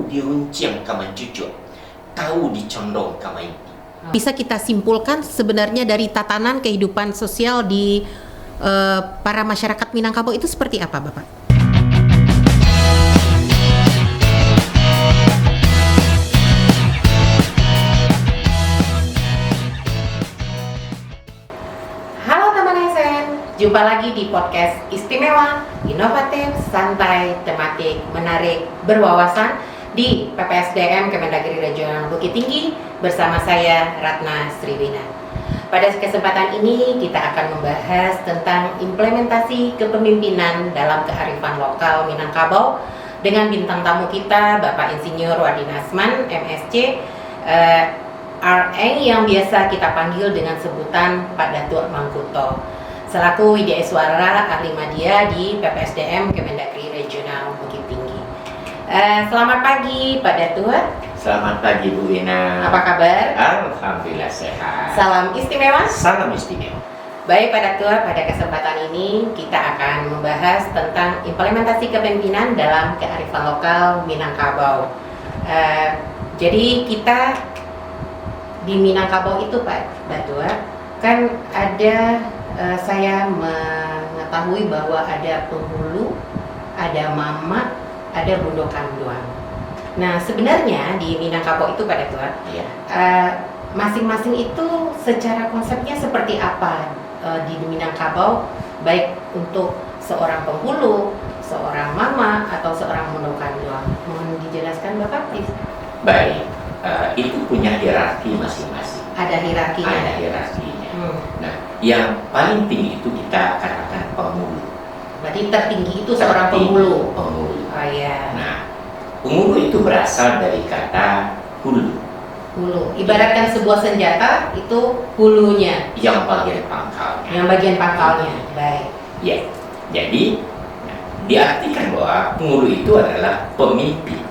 tahu diruncing kaman cucu, tahu dicondong kaman ini. Bisa kita simpulkan sebenarnya dari tatanan kehidupan sosial di para masyarakat Minangkabau itu seperti apa, Bapak? Halo teman SN, jumpa lagi di podcast istimewa, inovatif, santai, tematik, menarik, berwawasan di PPSDM Kemendagri Regional Bukit Tinggi bersama saya Ratna Sriwina. Pada kesempatan ini kita akan membahas tentang implementasi kepemimpinan dalam kearifan lokal Minangkabau dengan bintang tamu kita Bapak Insinyur Wadi Nasman, MSc, RA yang biasa kita panggil dengan sebutan Pak Datuk Mangkuto, selaku Widya Iswara Ahli Media di PPSDM Kemendagri Regional Bukit Tinggi. Selamat pagi Pak Datuk. Selamat pagi Bu Ina. Apa kabar? Alhamdulillah sehat. Salam istimewa. Salam istimewa. Baik Pak Datuk, pada kesempatan ini kita akan membahas tentang implementasi kepemimpinan dalam kearifan lokal Minangkabau. Jadi kita di Minangkabau itu Pak Datuk, kan ada saya mengetahui bahwa ada penghulu, ada mamak, ada bundokan doang. Nah sebenarnya di Minangkabau itu Pak Datuk, Iya. masing-masing itu secara konsepnya seperti apa di Minangkabau, baik untuk seorang penghulu, seorang mama, atau seorang bundokan doang. Mohon dijelaskan Bapak, please. Baik, itu punya hierarki masing-masing. Ada hierarkinya. Ada hierarkinya. Nah, yang paling tinggi itu kita katakan penghulu. Berarti tertinggi itu seorang penghulu. Penghulu. Oh iya. Nah, penghulu itu berasal dari kata hulu, Hulu. Ibaratkan sebuah senjata itu hulunya, yang bagian pangkalnya. yang bagian pangkalnya. Baik. Ya, jadi diartikan bahwa penghulu itu adalah pemimpin,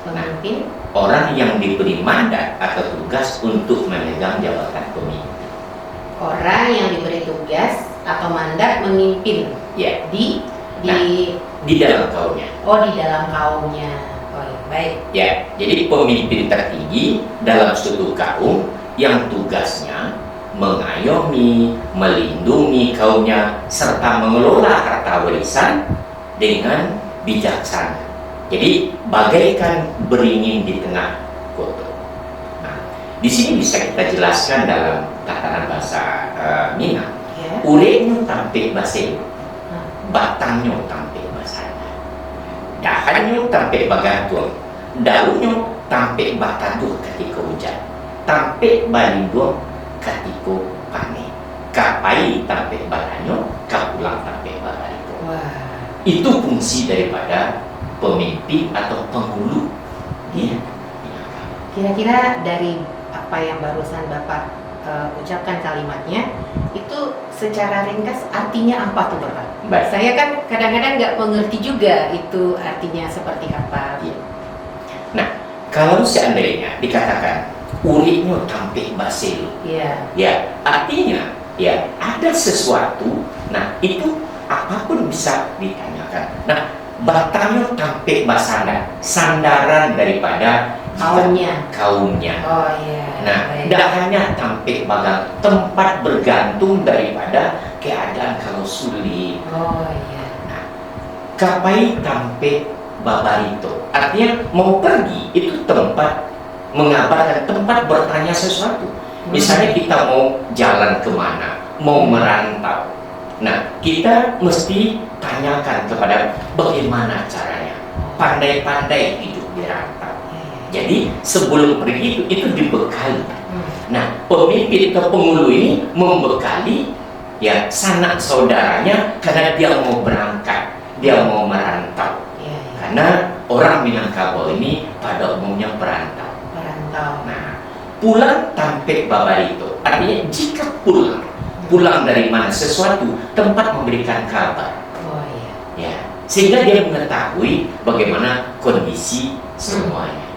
Pemimpin. orang yang diberi mandat atau tugas untuk memegang jabatan pemimpin. Orang yang diberi tugas atau mandat memimpin Ya, di di dalam kaumnya. di dalam kaumnya. Oh iya, baik. Ya, jadi pemimpin tertinggi dalam suatu kaum yang tugasnya mengayomi, melindungi kaumnya, serta mengelola harta warisan dengan bijaksana. Jadi bagaikan beringin di tengah kota. Nah, di sini bisa kita jelaskan dalam tatanan bahasa Minang. Ya. Urenya tampil bahasa batangnya tampil bahasa dahannya tampil bagantung, daunnya tampil batadur ketika hujan, tampil balindung ketika panen, kapai tampil badannya, kapulang tampil badan itu. Wah. Itu fungsi daripada pemimpin atau penghulu. Ya. Kira-kira dari apa yang barusan Bapak ucapkan kalimatnya, itu secara ringkas artinya apa tuh Bapak? Baik. Saya kan kadang-kadang nggak mengerti juga itu artinya seperti apa. Ya. Nah, kalau seandainya dikatakan uripnya tampil basil, Iya. ya artinya ya ada sesuatu. Nah, itu apapun bisa ditanyakan. Nah, batangnya tampil basanda, sandaran daripada kaumnya. Oh iya. Nah, baik. dahannya tampil bagang, tempat bergantung daripada keadaan kalau sulit. Oh iya. Nah, kapai tampil babarito, artinya mau pergi itu tempat mengabarkan, tempat bertanya sesuatu. Misalnya kita mau jalan kemana, mau merantau. Nah, kita mesti tanyakan kepada bagaimana caranya, pandai-pandai hidup di rantau. Jadi sebelum pergi itu dibekali. Nah, pemimpin atau penghulu ini membekali ya sanak saudaranya karena dia mau berangkat, dia mau merantau. Karena orang Minangkabau ini pada umumnya perantau. Nah, pulang tampil babarito, artinya jika pulang dari mana sesuatu tempat memberikan kabar. Oh iya. Ya, sehingga dia mengetahui bagaimana kondisi semuanya.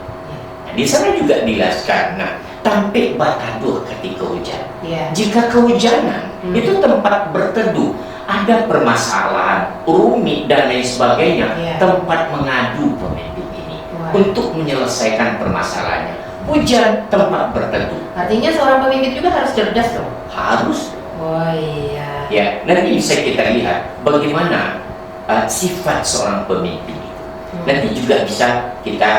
Nah, di sana juga dijelaskan. Nah, tampil batadur ketika hujan. Jika kehujanan itu tempat berteduh, ada permasalahan rumit dan lain sebagainya, tempat mengadu pemimpin ini. untuk menyelesaikan permasalahannya. Bukan tempat berteduh. Artinya seorang pemimpin juga harus cerdas dong. Harus. Oh iya. Ya, nanti bisa kita lihat bagaimana sifat seorang pemimpin itu. Nanti juga bisa kita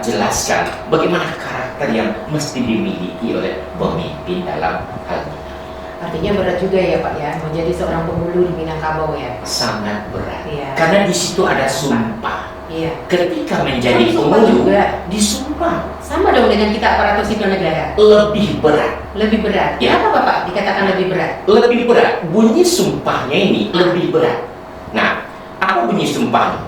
jelaskan bagaimana karakter yang mesti dimiliki oleh pemimpin dalam hal ini. Artinya berat juga ya Pak ya, menjadi seorang pemulu di Minangkabau ya. Sangat berat. Iya. Karena di situ ada sumpah. Iya. Ketika menjadi Sumpah pemulu, juga. disumpah. Sama dong dengan kita aparatur sipil negara. Lebih berat. Lebih berat. Ya. Kenapa Bapak dikatakan lebih berat? Lebih berat. Bunyi sumpahnya ini lebih berat. Nah, apa bunyi sumpahnya?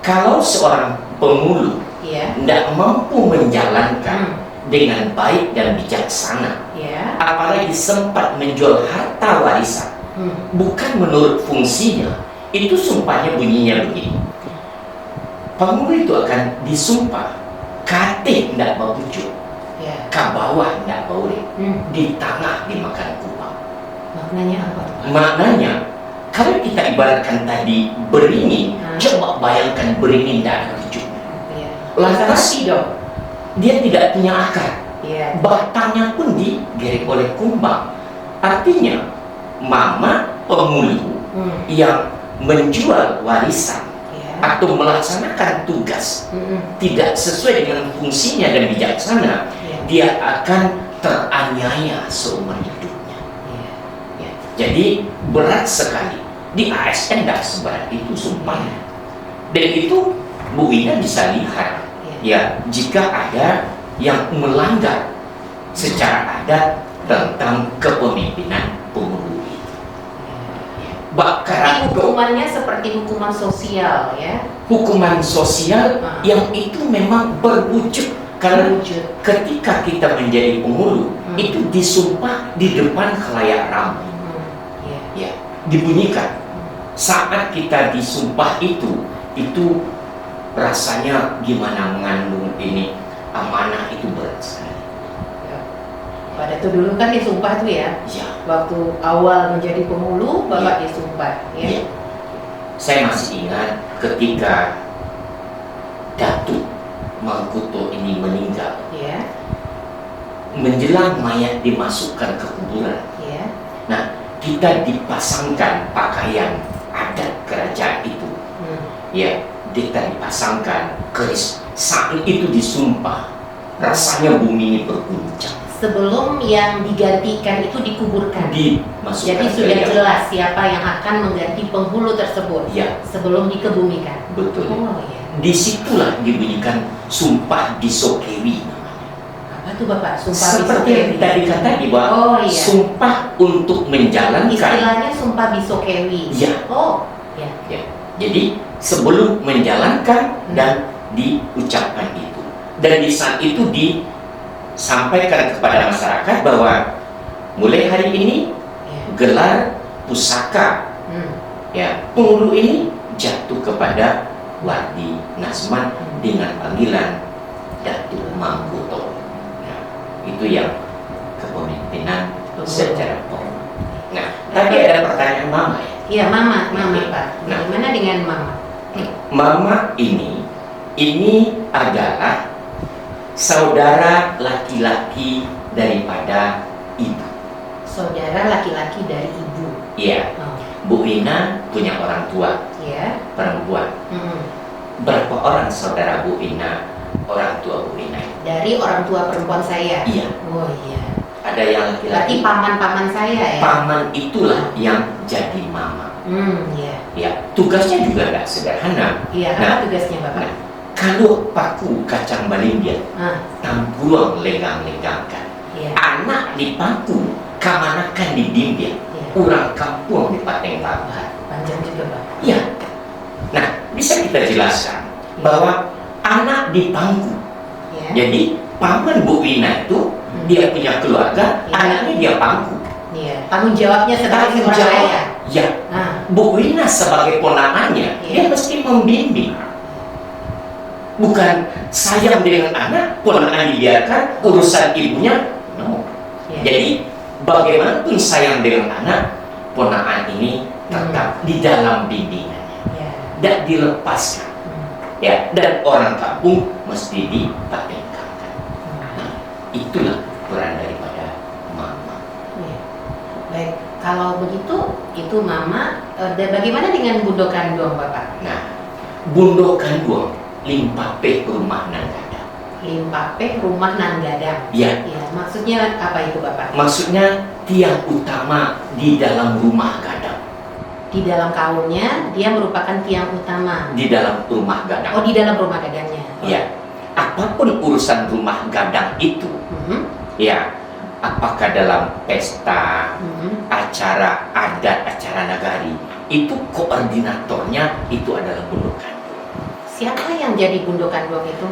Kalau seorang pemulu Iya. tidak mampu menjalankan dengan baik dan bijaksana, Iya. apalagi sempat menjual harta warisan, bukan menurut fungsinya, itu sumpahnya bunyinya begini. Pemulu itu akan disumpah, kate tidak babujuk, Iya. ke bawah tidak boleh, di tengah dimakan kupang. Maknanya apa tuh Pak? Maknanya, kalau kita ibaratkan tadi beringin, coba bayangkan beringin tidak ada ujungnya. Iya. Lantas Mati dong. dia tidak punya akar. Iya. Batangnya pun digerek oleh kumbang. Artinya, mama pemulu yang menjual warisan Iya. atau melaksanakan tugas tidak sesuai dengan fungsinya dan bijaksana, Iya. dia akan teraniaya seumur hidupnya. Iya. Ya. Jadi berat sekali. Di ASN tidak seberat itu sumpahnya. Dan itu Bu Ina bisa lihat, ya, jika ada yang melanggar secara adat tentang kepemimpinan pemulu itu. Tapi hukumannya seperti hukuman sosial ya. Hukuman sosial yang itu memang berwujud karena ketika kita menjadi pemulu itu disumpah di depan khalayak ramai. Ya, dibunyikan. Saat kita disumpah itu rasanya gimana mengandung ini amanah itu berat sekali. Pada itu dulu kan disumpah tuh ya. Ya. Waktu awal menjadi pemulu, Bapak disumpah ya. Ya. Saya masih ingat ketika Datuk Mangkuto ini meninggal. Ya. Menjelang mayat dimasukkan ke kuburan. Ya. Nah, kita dipasangkan pakaian adat kerajaan itu. Ya, kita dipasangkan keris. Saat itu disumpah, rasanya bumi ini berguncang. Sebelum yang digantikan itu dikuburkan. Dimasukkan. Jadi sudah jelas siapa yang akan mengganti penghulu tersebut. Ya. Sebelum dikebumikan. Betul. Oh iya. Disitulah dibunyikan sumpah Bisokewi. Apa tuh Bapak? Sumpah Seperti yang tadi kata bahwa sumpah untuk menjalankan. Istilahnya sumpah Bisokewi. Ya. Oh, ya. Ya. Jadi sebelum menjalankan dan diucapkan itu, dan di saat itu disampaikan kepada masyarakat bahwa mulai hari ini gelar pusaka pemulu ini jatuh kepada Wardi Nasman dengan panggilan Datuk Mangkuto. Nah, itu yang kepemimpinan secara formal. Nah, tadi ada pertanyaan Mama ya? Iya, Mama Pak. Bagaimana dengan Mama? Mama ini adalah saudara laki-laki daripada ibu. Saudara laki-laki dari ibu. Iya. Bu Ina punya orang tua. Iya. Perempuan. Berapa orang saudara Bu Ina, orang tua Bu Ina? Dari orang tua perempuan saya. Iya. Oh iya. Ada yang laki-laki. Berarti paman-paman saya ya. Paman itulah yang jadi mama. Iya. Ya, tugasnya juga nggak sederhana. Iya. Apa tugasnya Bapak? Nah, kalau paku kacang balindia, tampuang legang-legangkan. Iya. Anak di paku, kamanakan di dimbia. Kurang kampung di Pateng Tambahan. Panjang juga Pak. Iya. Nah, bisa kita jelaskan bahwa anak di pangku. Ya. Jadi paman Bu Ina itu dia punya keluarga, anaknya dia pangku. Iya. Tanggung jawabnya sebagai seorang ayah. Ya. Bu Ina sebagai ponakannya, dia mesti membimbing. Bukan sayang dengan anak, ponakan dibiarkan, urusan ibunya. No. Jadi bagaimanapun sayang dengan anak, ponakan ini tetap di dalam bimbingannya, tidak dilepaskan. Ya, dan orang kampung mesti dipertengkarkan. Nah, itulah peran daripada mama. Iya. Baik, kalau begitu itu mama. Dan bagaimana dengan bundo kanduang Bapak? Nah, bundo kanduang limpape rumah nan gadang. Limpape rumah nan gadang. Ya, Ya, maksudnya apa itu Bapak? maksudnya tiang utama di dalam rumah gadang. Di dalam kaulnya dia merupakan tiang utama. Di dalam rumah gadang. Oh, di dalam rumah gadangnya. Ya, apapun urusan rumah gadang itu, Mhm, ya, apakah dalam pesta, mhm. acara adat, acara nagari, itu koordinatornya itu adalah bundo kanduang. Siapa yang jadi bundo kanduang itu?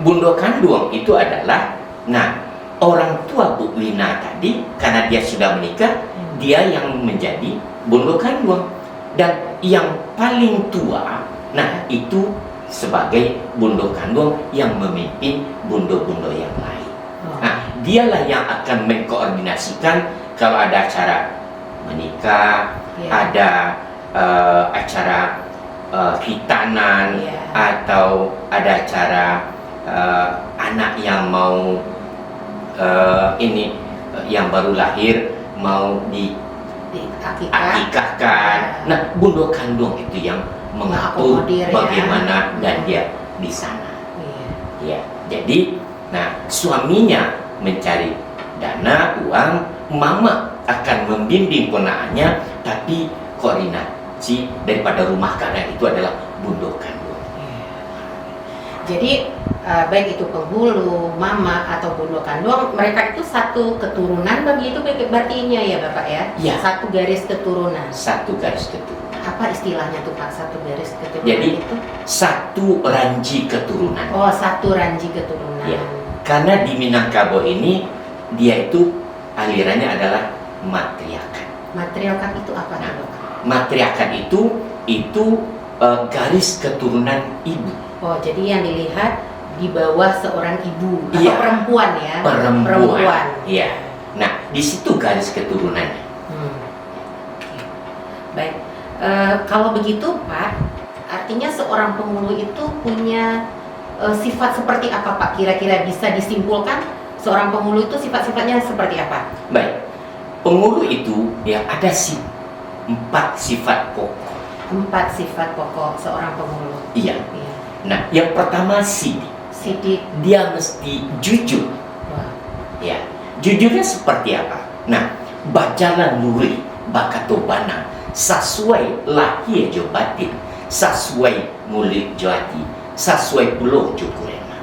Bundo kanduang itu adalah, nah, orang tua Bu Lina tadi, karena dia sudah menikah, dia yang menjadi bundo kanduang. Dan yang paling tua, nah, itu sebagai bundo kanduang yang memimpin bundo-bundo yang lain. Oh. Nah, dialah yang akan mengkoordinasikan kalau ada acara menikah, Ya. ada acara khitanan, Ya. atau ada acara anak yang mau yang baru lahir mau Di akikah. diakikahkan. Nah, bundo kanduang itu yang mengatur Mengakomodir, ya. bagaimana dan dia di sana. Iya. Ya, jadi, nah, suaminya mencari dana, uang, mama akan membimbing ponakannya, tapi koordinasi daripada rumah gadang itu adalah bundo kanduang. Jadi baik itu penghulu, mama atau bundo kanduang, mereka itu satu keturunan begitu berartinya ya Bapak ya? Ya. Satu garis keturunan. Satu garis keturunan. Apa istilahnya tuh Pak, satu garis keturunan Jadi, itu? satu ranji keturunan. Oh, satu ranji keturunan. Ya. Karena di Minangkabau ini dia itu alirannya adalah matriarkat. Matriarkat itu apa Nah, tuh, Bapak? Matriarkat itu garis keturunan ibu. Oh, jadi yang dilihat di bawah seorang ibu atau Iya. perempuan ya? Perempuan. Iya. Nah, di situ garis keturunannya. Hmm. Baik, kalau begitu Pak, artinya seorang penghulu itu punya sifat seperti apa Pak? Kira-kira bisa disimpulkan seorang penghulu itu sifat-sifatnya seperti apa? Baik. Penghulu itu ya ada 4 sifat pokok. 4 sifat pokok seorang penghulu. Iya. Iya. Nah, yang pertama sidik. Sidik. Dia mesti jujur. Wah. Ya. Jujurnya seperti apa? Nah, bajalan luri bakato bana sesuai lahir jo batin, sesuai mulik jo hati, sesuai pulau jo kurema.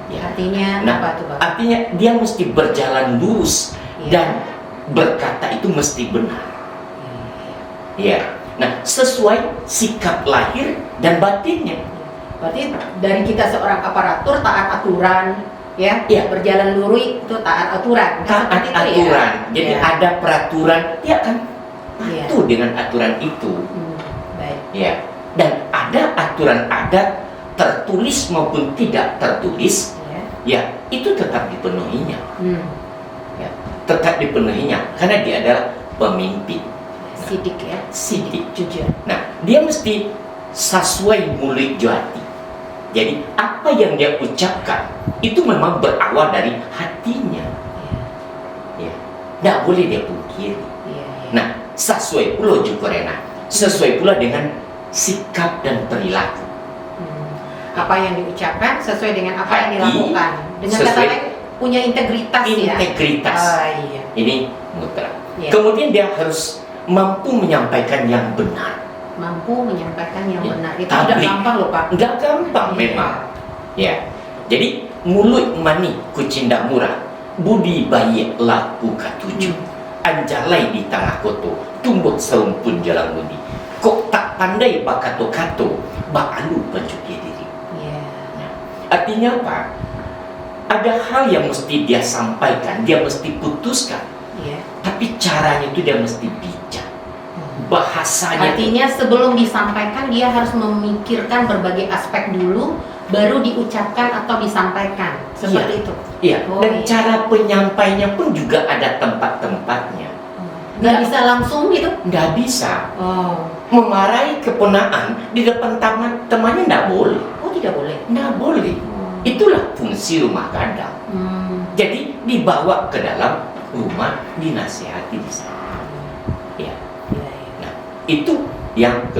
Ya. Artinya Nah, apa tuh Pak? artinya dia mesti berjalan lurus Iya. dan berkata itu mesti benar. Ya. Nah, sesuai sikap lahir dan batinnya. Berarti dari kita seorang aparatur taat aturan, ya, Iya. berjalan lurus itu taat aturan. Nah, Taat seperti itu aturan. ya. Jadi Ya. ada peraturan, dia akan Iya. patuh dengan aturan itu. Baik. Ya. Dan ada aturan adat tertulis maupun tidak tertulis, Ya. ya, itu tetap dipenuhinya. Hmm. Ya, tetap dipenuhinya karena dia adalah pemimpin. Sidik ya. Sidik. Jujur. Nah, dia mesti sesuai mulik jati. Jadi apa yang dia ucapkan itu memang berawal dari hatinya. Ya, tidak boleh dia pungkiri. Iya. Nah, sesuai pula jukurena, sesuai pula dengan sikap dan perilaku. Apa yang diucapkan sesuai dengan apa yang Hati, dilakukan. Dengan kata sesuai- lain punya integritas ya. Integritas. Ah, iya. Ini mutlak. Iya. Kemudian dia harus mampu menyampaikan yang benar. Mampu menyampaikan yang Ya. benar. Itu Tablik. tidak gampang loh Pak. Enggak gampang Iya. memang. Ya. Jadi mulut mani kucinda murah, budi bayi laku katujuh. Anjalai di tengah koto, tumbuh serumpun jalan budi. Kok tak pandai bakato-kato, bakalu pencuci diri. Iya. Artinya apa? Ada hal yang mesti dia sampaikan, dia mesti putuskan. Iya. Tapi caranya itu dia mesti bijak. Bahasanya itu- Artinya sebelum disampaikan dia harus memikirkan berbagai aspek dulu baru diucapkan atau disampaikan. Seperti itu. Iya, Oh, dan iya. cara penyampainya pun juga ada tempat-tempatnya. Nggak bisa langsung gitu. Nggak bisa Oh. memarahi keponaan di depan temannya nggak boleh. Oh, tidak boleh. Nggak boleh. Itulah fungsi rumah gadang. Jadi dibawa ke dalam rumah, dinasihati di sana. Ya. Nah, itu yang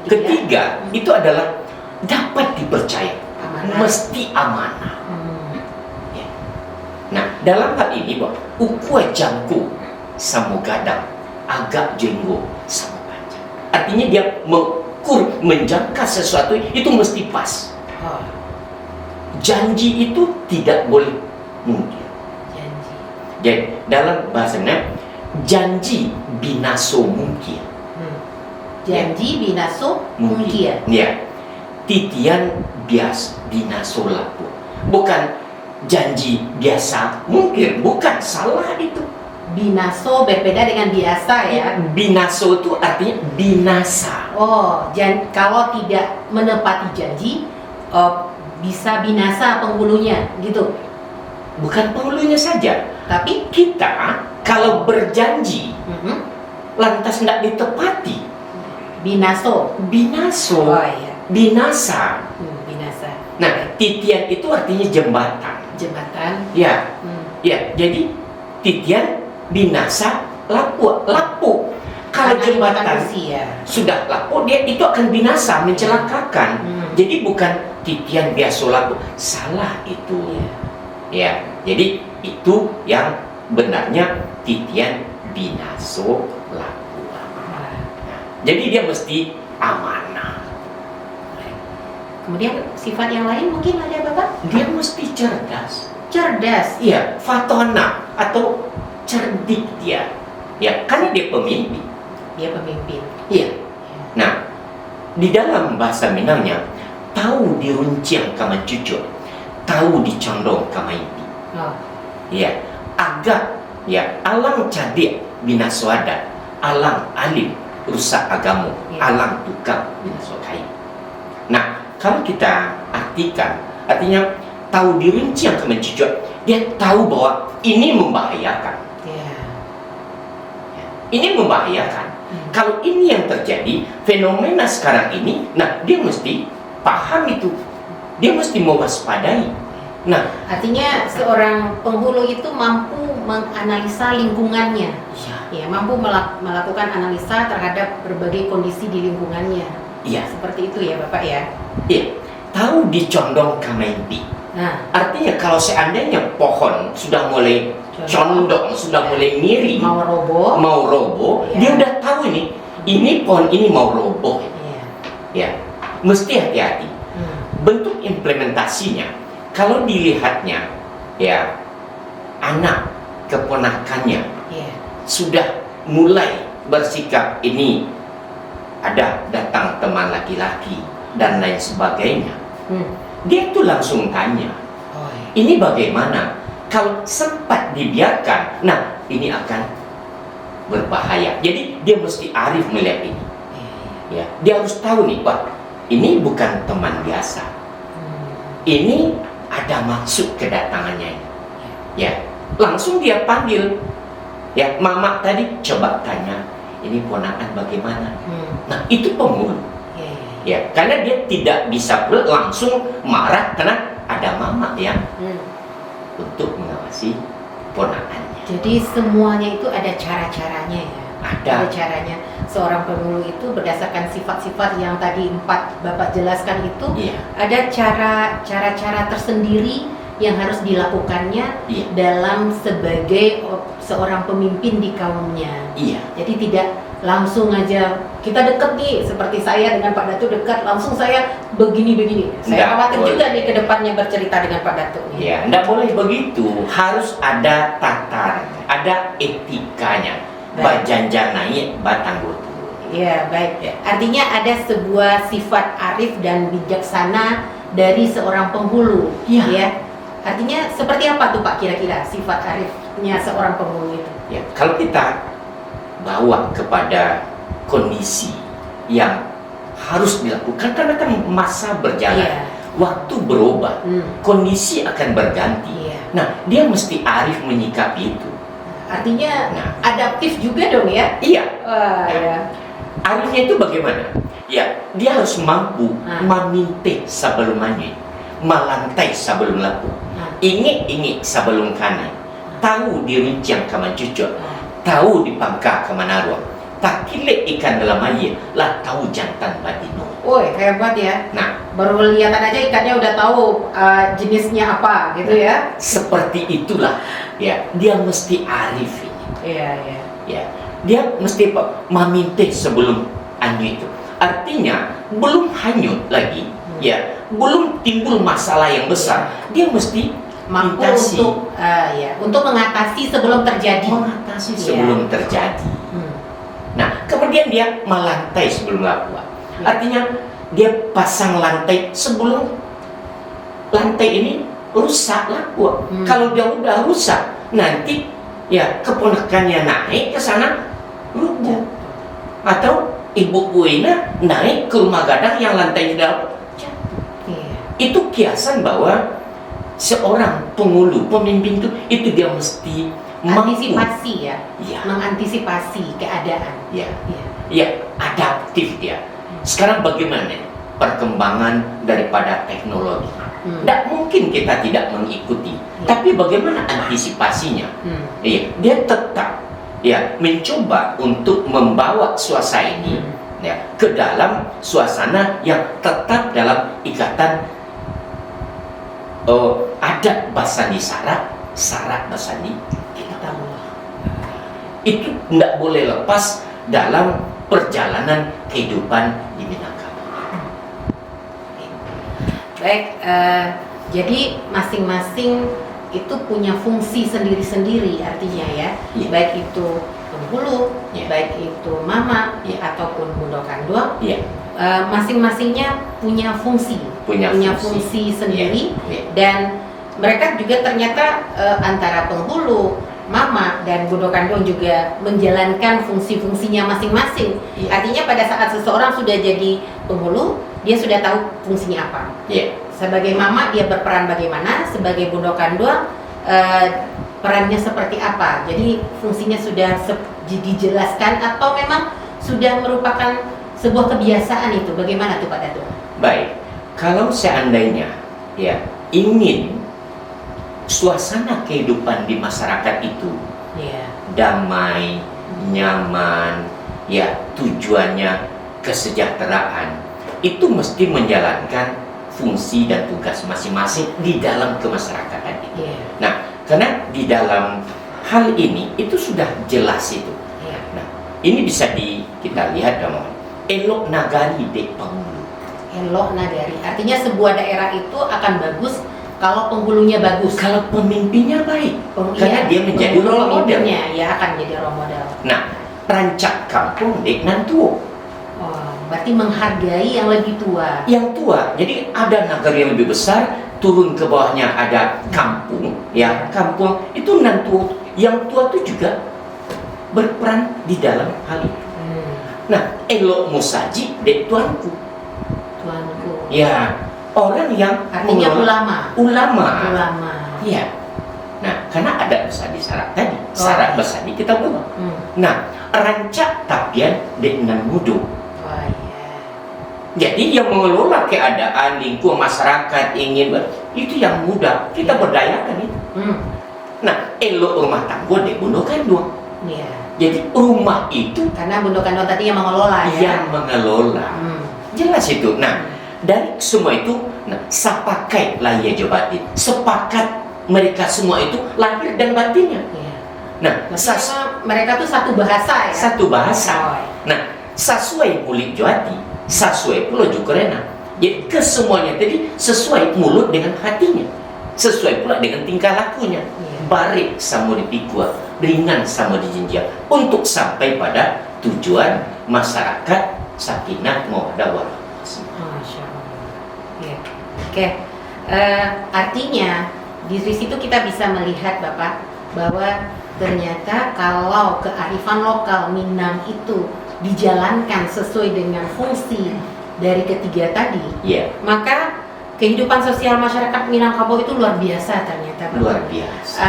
ketiga itu adalah dapat dipercaya, mesti amanah. Ya. Nah, dalam hal ini ukua jangku sama gadang agak jenggo sama panjang. Artinya dia menjangka sesuatu itu mesti pas. Janji itu tidak boleh mungkin. Jadi dalam bahasanya janji binaso mungkin. Janji binaso mungkin. Ya. Titian bias binaso lapu. Bukan janji biasa mungkin, bukan, salah itu. Binaso berbeda dengan biasa ya. Binaso itu artinya binasa. Kalau tidak menepati janji bisa binasa penghulunya gitu. Bukan penghulunya saja, tapi kita kalau berjanji lantas tidak ditepati, binaso. Iya. Binasa. Binasa. Nah, titian itu artinya jembatan. Ya. Ya, jadi titian binasa lapu. Kalau jembatan sudah lapu, dia itu akan binasa, mencelakakan. Jadi bukan titian biasa lapu, salah itu. Ya, jadi itu yang benarnya titian binaso lapu. Nah, jadi dia mesti amanah. Kemudian sifat yang lain mungkin ada Bapak? Dia mesti cerdas. Iya, fatona atau cerdik dia. Ya, karena dia pemimpin. Iya. Nah, di dalam bahasa Minangnya, tahu dirunciang kama cucu, tahu dicondong kama impi. Ya, agak ya alang cadik binaswada, alang alim rusak agamu, alang tukang binasokai. Nah, kalau kita artikan, artinya tahu dirunciang kama cucu, dia tahu bahwa ini membahayakan. Ini membahayakan. Kalau ini yang terjadi, fenomena sekarang ini, nah dia mesti paham itu. Dia mesti mewaspadai. Nah, artinya seorang penghulu itu mampu menganalisa lingkungannya. Ya, mampu melakukan analisa terhadap berbagai kondisi di lingkungannya. Iya. Seperti itu ya, Bapak ya. Iya. Tahu dicondong kamempi. Nah, artinya kalau seandainya pohon sudah mulai condong, sudah mulai miring, mau roboh, dia udah tahu ini pohon ini mau roboh. Ya, mesti hati-hati. Bentuk implementasinya, kalau dilihatnya, ya anak keponakannya sudah mulai bersikap ini, ada datang teman laki-laki dan lain sebagainya. Dia tuh langsung tanya, ini bagaimana? Kalau sempat dibiarkan, nah ini akan berbahaya. Jadi dia mesti arif melihat ini. Ya, dia harus tahu nih, Pak, ini bukan teman biasa. Ini ada maksud kedatangannya ini. Ya, langsung dia panggil. Ya, mama tadi coba tanya, ini ponakan bagaimana? Nah, itu penghulu. Ya, karena dia tidak bisa langsung marah karena ada mama yang untuk mengawasi ponakannya. Jadi semuanya itu ada cara-caranya ya. Ada caranya. Seorang penghulu itu berdasarkan sifat-sifat yang tadi 4 Bapak jelaskan itu, ada cara-cara tersendiri yang harus dilakukannya dalam sebagai seorang pemimpin di kaumnya. Jadi tidak langsung aja kita deket nih, seperti saya dengan Pak Datu dekat, langsung saya begini-begini. Saya khawatir juga nih ke depannya bercerita dengan Pak Datu. Ya, enggak boleh begitu. Harus ada tataran, ada etikanya. Bajanjan naik, batang gotu. Ya, baik. Artinya ada sebuah sifat arif dan bijaksana dari seorang penghulu. Ya. Artinya seperti apa tuh Pak kira-kira sifat arifnya seorang penghulu itu? Ya, kalau kita bawa kepada kondisi yang harus dilakukan, karena kan masa berjalan, waktu berubah, kondisi akan berganti. Nah, dia mesti arif menyikapi itu. Artinya adaptif juga dong ya? Iya. Arifnya itu bagaimana? Ya, dia harus mampu Ah. memintih sebelum mandi, melantai sebelum laku, ingik sebelum kanan, tahu diruncang ke mancucuk, tahu dipangka ke manaruang, tak kilek ikan dalam air, lah tahu jantan badino. Woi, hebat ya. Nah, Baru kelihatan aja ikannya udah tahu jenisnya apa gitu ya. seperti itulah, ya, dia mesti arif ini. Iya, iya. Ya, dia mesti memintih sebelum hanyut itu. Artinya belum hanyut lagi, ya, belum timbul masalah yang besar, dia mesti Mampu Intasi. untuk mengatasi sebelum terjadi. mengatasi Iya. sebelum terjadi. Nah, kemudian dia melantai sebelum laku. Artinya dia pasang lantai sebelum lantai ini rusak laku. Kalau dia udah rusak, nanti ya keponakannya naik ke sana rubuh. Atau ibu Buena naik ke rumah gadang yang lantai dalam. Iya. Itu kiasan bahwa seorang penghulu, pemimpin itu dia mesti mampu, Antisipasi ya, ya, mengantisipasi keadaan. ya, Iya. ya, adaptif dia. Sekarang bagaimana perkembangan daripada teknologi? Tidak mungkin kita tidak mengikuti, tapi bagaimana antisipasinya? Iya, dia tetap ya mencoba untuk membawa suasana ini ya ke dalam suasana yang tetap dalam ikatan adat basani syarat basani kita. Itu tidak boleh lepas dalam perjalanan kehidupan di Minangkabau. Baik, jadi masing-masing itu punya fungsi sendiri-sendiri artinya ya. Iya. Baik itu penghulu, Iya. baik itu mama, Iya. ataupun bundo kandung, Iya, masing-masingnya punya fungsi, punya fungsi sendiri. Iya. Dan mereka juga ternyata antara penghulu, mama, dan bundo kandung juga menjalankan fungsi-fungsinya masing-masing. Iya. Artinya pada saat seseorang sudah jadi penghulu, dia sudah tahu fungsinya apa. Iya. Sebagai mama dia berperan bagaimana, sebagai bundo kandung perannya seperti apa. Jadi fungsinya sudah dijelaskan atau memang sudah merupakan sebuah kebiasaan itu. Bagaimana tuh Pak Dato? Baik, kalau seandainya ya ingin suasana kehidupan di masyarakat itu Iya. damai, nyaman, ya tujuannya kesejahteraan, itu mesti menjalankan fungsi dan tugas masing-masing di dalam kemasyarakatan itu. Iya. Nah, karena di dalam hal ini itu sudah jelas itu. Iya. Nah, ini bisa kita lihat dalam elok nagari dek penghulu. Elok nagari. Artinya sebuah daerah itu akan bagus kalau penghulunya bagus. Kalau pemimpinnya baik, karena Iya, dia menjadi penghulu role model. pemimpinnya, ya akan jadi role model. Nah, rancak kampung dek nantuo Oh, berarti menghargai yang lebih tua. yang tua. Jadi ada nagari yang lebih besar, turun ke bawahnya ada kampung, ya kampung itu nantuo yang tua itu juga berperan di dalam hal itu. Nah, elok musaji dek tuanku, Tuanku. ya orang yang Artinya mengelola- ulama. ulama. Iya. Nah, karena ada besar di syarat tadi, syarat besar ini kita buat. Nah, rancak tapian dengan mudah. Oh iya. Jadi yang mengelola keadaan lingkungan masyarakat itu yang mudah, kita berdayakan itu. Nah, elok rumah tangga dek bunuh kandung. Iya. Jadi rumah itu Karena bundo kandung tadi yang mengelola ya. yang mengelola. Jelas itu. Nah, dari semua itu, nah, sepakai lahir batin, sepakat mereka semua itu lahir dan batinnya. Iya. Nah, Maksudnya mereka tuh satu bahasa ya. satu bahasa. Oh, Nah, sesuai mulut jati, sesuai pula jukerena. Jadi kesemuanya tadi sesuai mulut dengan hatinya, sesuai pula dengan tingkah lakunya. Iya. Barik sama dipikul, ringan sama dijinjak, untuk sampai pada tujuan masyarakat sakinah mawaddah warahmah. Masya Allah. Iya. Oke. Artinya di situ kita bisa melihat Bapak bahwa ternyata kalau kearifan lokal Minang itu dijalankan sesuai dengan fungsi dari ketiga tadi, Iya, maka kehidupan sosial masyarakat Minangkabau itu luar biasa ternyata Bapak. luar biasa.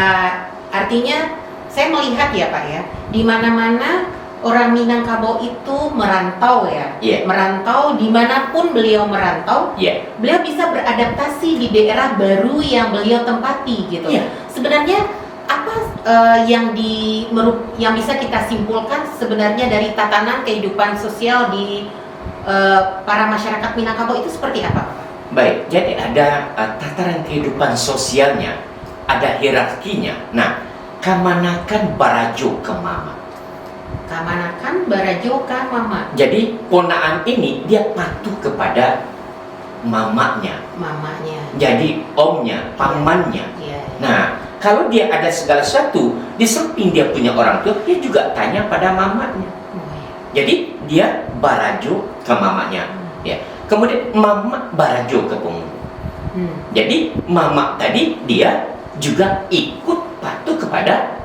Artinya saya melihat ya Pak ya, di mana-mana orang Minangkabau itu merantau ya, Iya. merantau dimanapun beliau merantau, Ya, beliau bisa beradaptasi di daerah baru yang beliau tempati gitu. Iya. Sebenarnya apa yang bisa kita simpulkan sebenarnya dari tatanan kehidupan sosial di para masyarakat Minangkabau itu seperti apa, Pak? baik. Jadi ada tataran kehidupan sosialnya, ada hierarkinya. Nah, kamanakan barajo ke mama. Kamanakan barajo ka mama, Jadi ponaan ini dia patuh kepada mamanya. mamanya. Jadi omnya, pamannya. Iya. Nah, kalau dia ada segala sesuatu, di samping dia punya orang tua, dia juga tanya pada mamanya. Oh, iya. Jadi dia barajo ke mamanya. Ya. Kemudian mama barajo ke pengulu. Jadi mama tadi dia juga ikut patuh kepada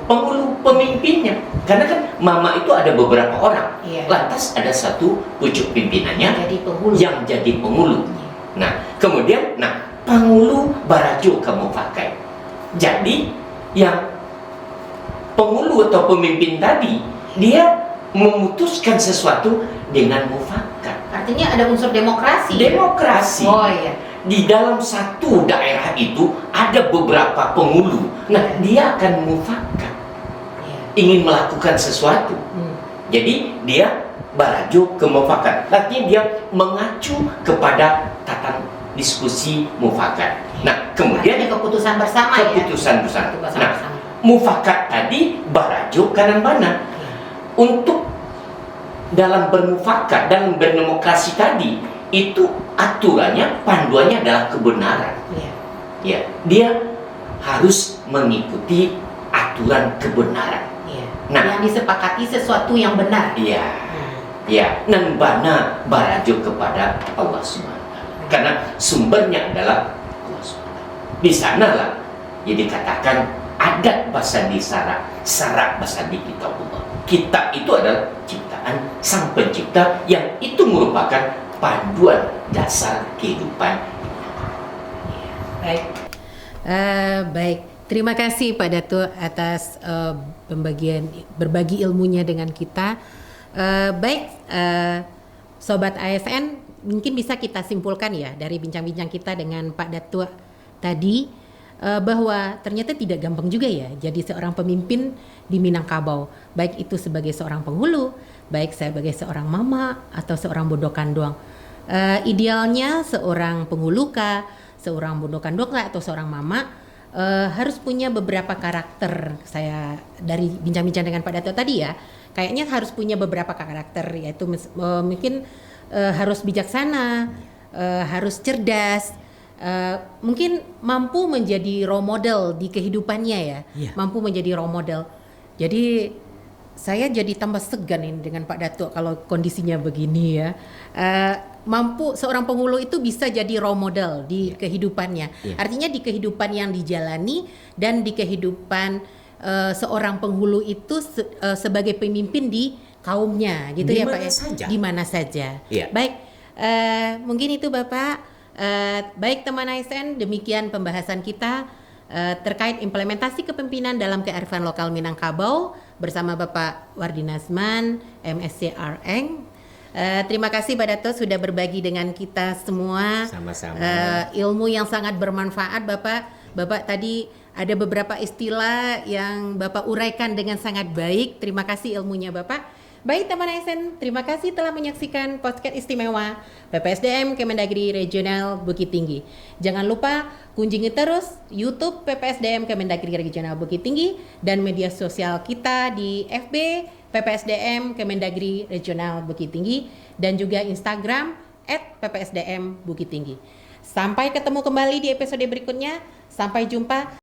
penghulu pemimpinnya. Karena kan mama itu ada beberapa orang. Iya. Lantas ada satu pucuk pimpinannya Jadi penghulu. yang jadi penghulu. Nah, kemudian penghulu barajo ke mufakat. Jadi yang penghulu atau pemimpin tadi dia memutuskan sesuatu dengan mufakat. Artinya ada unsur demokrasi. Demokrasi. Oh iya. Di dalam satu daerah itu ada beberapa penghulu. Nah, dia akan mufakat, Iya. ingin melakukan sesuatu. Jadi dia barajo ke mufakat. Artinya dia mengacu kepada tata diskusi mufakat. Nah, kemudian Artinya keputusan bersama keputusan ya. bersama. Keputusan Nah, bersama. mufakat tadi barajo kanan mana. Iya. Untuk dalam bermufakat, dalam berdemokrasi tadi, itu aturannya, panduannya adalah kebenaran. Iya. Ya, dia harus mengikuti aturan kebenaran. Iya. Nah, Yang disepakati sesuatu yang benar. iya, ya, nan bana barajo kepada Allah SWT. Karena sumbernya adalah Allah SWT. Di sanalah ya dikatakan adat basandi sarak basandi kita Allah. Kita itu adalah ciptaan Sang Pencipta yang itu merupakan panduan dasar kehidupan. Baik. Baik. Terima kasih Pak Dato atas berbagi ilmunya dengan kita. Sobat ASN, mungkin bisa kita simpulkan ya dari bincang-bincang kita dengan Pak Dato tadi bahwa ternyata tidak gampang juga ya jadi seorang pemimpin di Minangkabau, baik itu sebagai seorang penghulu, baik sebagai seorang mama atau seorang bodokan doang. Idealnya seorang penghulu seorang bodokan doang atau seorang mama harus punya beberapa karakter. Saya dari bincang-bincang dengan Pak Dato tadi ya, kayaknya harus punya beberapa karakter, yaitu mungkin harus bijaksana, harus cerdas, mungkin mampu menjadi role model di kehidupannya ya, mampu menjadi role model. Jadi saya jadi tambah segan ini dengan Pak Dato kalau kondisinya begini ya. Mampu seorang penghulu itu bisa jadi role model di kehidupannya. Artinya di kehidupan yang dijalani dan di kehidupan seorang penghulu itu sebagai pemimpin di kaumnya gitu ya Pak ya. Di mana saja. Baik, mungkin itu Bapak. Baik teman ASN, demikian pembahasan kita terkait implementasi kepemimpinan dalam kearifan lokal Minangkabau bersama Bapak Wardi Nazman, MSc Reng. Terima kasih Pak Dato sudah berbagi dengan kita semua. Sama-sama. Ilmu yang sangat bermanfaat Bapak. Bapak tadi ada beberapa istilah yang Bapak uraikan dengan sangat baik. Terima kasih ilmunya Bapak. Baik teman ASN, terima kasih telah menyaksikan podcast istimewa PPSDM Kemendagri Regional Bukit Tinggi. Jangan lupa kunjungi terus YouTube PPSDM Kemendagri Regional Bukit Tinggi dan media sosial kita di FB PPSDM Kemendagri Regional Bukit Tinggi dan juga Instagram @PPSDM Bukit Tinggi. Sampai ketemu kembali di episode berikutnya. Sampai jumpa.